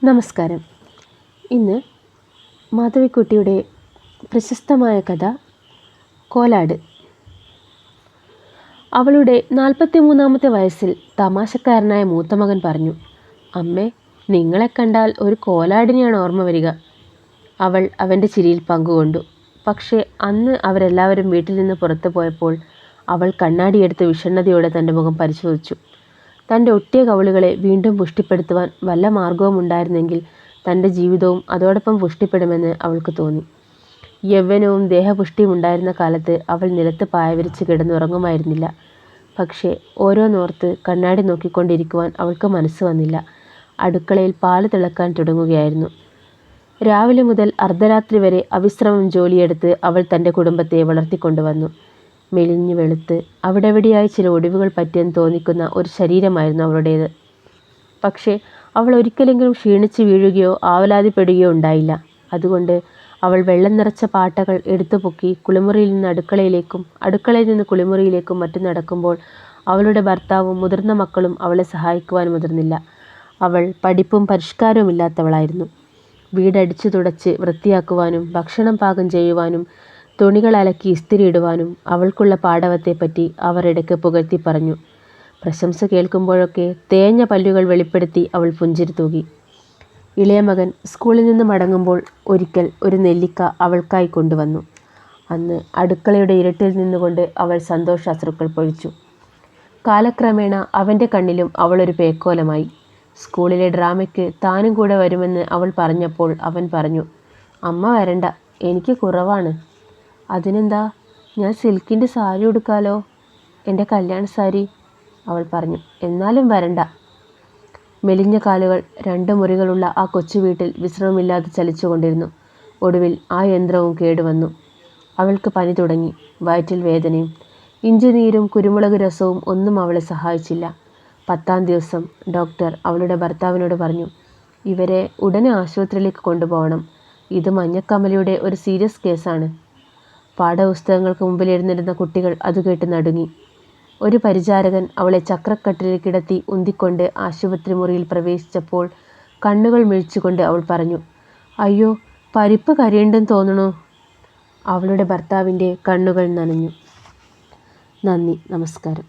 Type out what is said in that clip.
നമസ്കാരം. ഇന്ന് മാധവിക്കുട്ടിയുടെ പ്രശസ്തമായ കഥ കോലാട്. അവളുടെ 43-ാമത്തെ വയസ്സിൽ തമാശക്കാരനായ മൂത്തമകൻ പറഞ്ഞു, "അമ്മേ, നിങ്ങളെ കണ്ടാൽ ഒരു കോലാടിനെയാണ് ഓർമ്മ വരിക." അവൾ അവൻ്റെ ചിരിയിൽ പങ്കുകൊണ്ടു. പക്ഷേ അന്ന് അവരെല്ലാവരും വീട്ടിൽ നിന്ന് പുറത്തു പോയപ്പോൾ അവൾ കണ്ണാടിയെടുത്ത് വിഷണ്ണതയോടെ തൻ്റെ മുഖം പരിശോധിച്ചു. തൻ്റെ ഒട്ടിയ കവിളുകളെ വീണ്ടും പുഷ്ടിപ്പെടുത്തുവാൻ വല്ല മാർഗവും ഉണ്ടായിരുന്നെങ്കിൽ തൻ്റെ ജീവിതവും അതോടൊപ്പം പുഷ്ടിപ്പെടുമെന്ന് അവൾക്ക് തോന്നി. യൗവനവും ദേഹപുഷ്ടിയും ഉണ്ടായിരുന്ന കാലത്ത് അവൾ നിലത്ത് പായ വിരിച്ച് കിടന്നുറങ്ങുമായിരുന്നില്ല. പക്ഷേ ഓരോന്നോർത്ത് കണ്ണാടി നോക്കിക്കൊണ്ടിരിക്കുവാൻ അവൾക്ക് മനസ്സ് വന്നില്ല. അടുക്കളയിൽ പാല് തിളക്കാൻ തുടങ്ങുകയായിരുന്നു. രാവിലെ മുതൽ അർദ്ധരാത്രി വരെ അവിശ്രമം ജോലിയെടുത്ത് അവൾ തൻ്റെ കുടുംബത്തെ വളർത്തിക്കൊണ്ടുവന്നു. മെലിഞ്ഞു വെളുത്ത് അവിടെവിടെയായി ചില ഒടിവുകൾ പറ്റിയെന്ന് തോന്നിക്കുന്ന ഒരു ശരീരമായിരുന്നു അവളുടേത്. പക്ഷേ അവൾ ഒരിക്കലെങ്കിലും ക്ഷീണിച്ച് വീഴുകയോ ആവലാതിപ്പെടുകയോ ഉണ്ടായില്ല. അതുകൊണ്ട് അവൾ വെള്ളം നിറച്ച പാട്ടകൾ എടുത്തുപൊക്കി കുളിമുറിയിൽ നിന്ന് അടുക്കളയിലേക്കും അടുക്കളയിൽ നിന്ന് കുളിമുറിയിലേക്കും മറ്റും നടക്കുമ്പോൾ അവളുടെ ഭർത്താവും മുതിർന്ന മക്കളും അവളെ സഹായിക്കുവാൻ മുതിർന്നില്ല. അവൾ പഠിപ്പും പരിഷ്കാരവും ഇല്ലാത്തവളായിരുന്നു. വീടടിച്ചു തുടച്ച് വൃത്തിയാക്കുവാനും ഭക്ഷണം പാകം ചെയ്യുവാനും തുണികൾ അലക്കി ഇസ്തിരിയിടുവാനും അവൾക്കുള്ള പാടവത്തെപ്പറ്റി അവർ ഇടയ്ക്ക് പുകഴ്ത്തി പറഞ്ഞു. പ്രശംസ കേൾക്കുമ്പോഴൊക്കെ തേഞ്ഞ പല്ലുകൾ വെളിപ്പെടുത്തി അവൾ പുഞ്ചിരി തൂകി. ഇളയ മകൻ സ്കൂളിൽ നിന്ന് മടങ്ങുമ്പോൾ ഒരിക്കൽ ഒരു നെല്ലിക്ക അവൾക്കായി കൊണ്ടുവന്നു. അന്ന് അടുക്കളയുടെ ഇരുട്ടിൽ നിന്നുകൊണ്ട് അവൾ സന്തോഷാശ്രുക്കൾ പൊഴിച്ചു. കാലക്രമേണ അവൻ്റെ കണ്ണിലും അവളൊരു പേക്കോലമായി. സ്കൂളിലെ ഡ്രാമയ്ക്ക് താനും കൂടെ വരുമെന്ന് അവൾ പറഞ്ഞപ്പോൾ അവൻ പറഞ്ഞു, "അമ്മ വരണ്ട, എനിക്ക് കുറവാണ്." "അതിനെന്താ, ഞാൻ സിൽക്കിൻ്റെ സാരി ഉടുക്കാലോ, എൻ്റെ കല്യാണ സാരി," അവൾ പറഞ്ഞു. "എന്നാലും വരണ്ട." മെലിഞ്ഞ കാലുകൾ 2 മുറികളുള്ള ആ കൊച്ചു വീട്ടിൽ വിശ്രമമില്ലാതെ ചലിച്ചുകൊണ്ടിരുന്നു. ഒടുവിൽ ആ യന്ത്രവും കേടുവന്നു. അവൾക്ക് പനി തുടങ്ങി, വയറ്റിൽ വേദനയും. ഇഞ്ചിനീരും കുരുമുളക് രസവും ഒന്നും അവളെ സഹായിച്ചില്ല. 10-ാം ദിവസം ഡോക്ടർ അവളുടെ ഭർത്താവിനോട് പറഞ്ഞു, "ഇവരെ ഉടനെ ആശുപത്രിയിലേക്ക് കൊണ്ടുപോകണം. ഇത് മഞ്ഞക്കമ്മലിയുടെ ഒരു സീരിയസ് കേസാണ്." പാഠപുസ്തകങ്ങൾക്ക് മുമ്പിൽ എഴുന്നേരുന്ന കുട്ടികൾ അതുകേട്ട് നടുങ്ങി. ഒരു പരിചാരകൻ അവളെ ചക്രക്കട്ടിലിൽ കിടത്തി ഉന്തിക്കൊണ്ട് ആശുപത്രി മുറിയിൽ പ്രവേശിച്ചപ്പോൾ കണ്ണുകൾ മിഴിച്ചുകൊണ്ട് അവൾ പറഞ്ഞു, "അയ്യോ, പരിപ്പ് കരിയുണ്ടെന്ന് തോന്നണു." അവളുടെ ഭർത്താവിൻ്റെ കണ്ണുകൾ നനഞ്ഞു. നന്ദി, നമസ്കാരം.